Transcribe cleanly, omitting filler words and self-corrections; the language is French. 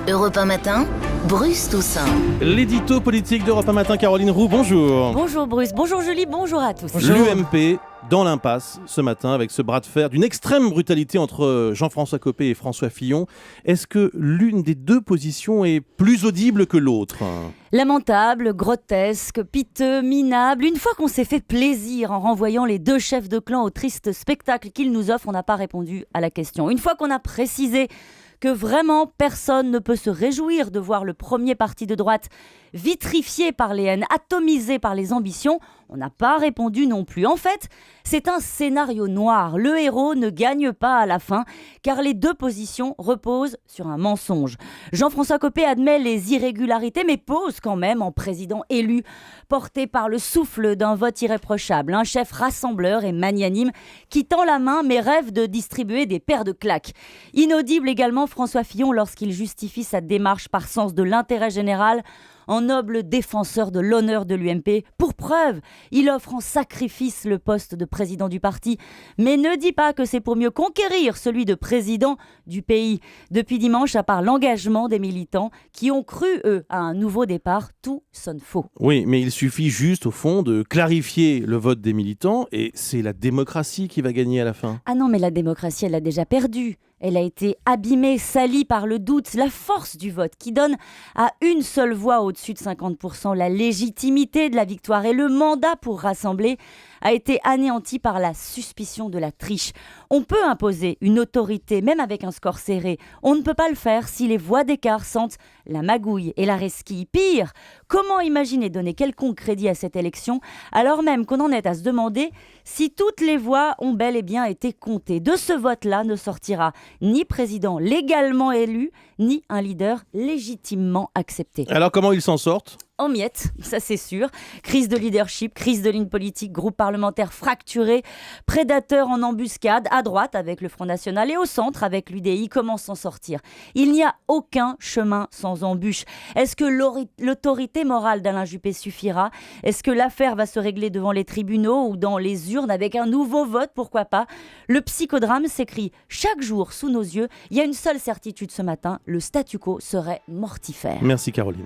Europe 1 Matin, Bruce Toussaint. L'édito politique d'Europe 1 Matin, Caroline Roux, bonjour. Bonjour Bruce, bonjour Julie, bonjour à tous. L'UMP dans l'impasse ce matin avec ce bras de fer d'une extrême brutalité entre Jean-François Copé et François Fillon. Est-ce que l'une des deux positions est plus audible que l'autre ? Lamentable, grotesque, piteux, minable. Une fois qu'on s'est fait plaisir en renvoyant les deux chefs de clan au triste spectacle qu'ils nous offrent, on n'a pas répondu à la question. Une fois qu'on a précisé que vraiment personne ne peut se réjouir de voir le premier parti de droite vitrifié par les haines, atomisé par les ambitions, on n'a pas répondu non plus. En fait, c'est un scénario noir. Le héros ne gagne pas à la fin, car les deux positions reposent sur un mensonge. Jean-François Copé admet les irrégularités, mais pose quand même en président élu, porté par le souffle d'un vote irréprochable. Un chef rassembleur et magnanime qui tend la main, mais rêve de distribuer des paires de claques. Inaudible également François Fillon lorsqu'il justifie sa démarche par sens de l'intérêt général en noble défenseur de l'honneur de l'UMP. Pour preuve, il offre en sacrifice le poste de président du parti, mais ne dit pas que c'est pour mieux conquérir celui de président du pays. Depuis dimanche, à part l'engagement des militants qui ont cru, eux, à un nouveau départ, tout sonne faux. Oui, mais il suffit juste, au fond, de clarifier le vote des militants et c'est la démocratie qui va gagner à la fin. Ah non, mais la démocratie, elle a déjà perdu. Elle a été abîmée, salie par le doute, la force du vote qui donne à une seule voix au-dessus de 50% la légitimité de la victoire et le mandat pour rassembler a été anéanti par la suspicion de la triche. On peut imposer une autorité, même avec un score serré. On ne peut pas le faire si les voix d'écart sentent la magouille et la resquille. Pire, comment imaginer donner quelconque crédit à cette élection alors même qu'on en est à se demander si toutes les voix ont bel et bien été comptées. De ce vote-là ne sortira ni président légalement élu, ni un leader légitimement accepté. Alors comment ils s'en sortent ? En miettes, ça c'est sûr. Crise de leadership, crise de ligne politique, groupe parlementaire fracturé, prédateurs en embuscade, à droite avec le Front National et au centre avec l'UDI. Comment s'en sortir ? Il n'y a aucun chemin sans embûche. Est-ce que l'autorité morale d'Alain Juppé suffira ? Est-ce que l'affaire va se régler devant les tribunaux ou dans les urnes avec un nouveau vote ? Pourquoi pas ? Le psychodrame s'écrit chaque jour sous nos yeux. Il y a une seule certitude ce matin, le statu quo serait mortifère. Merci Caroline.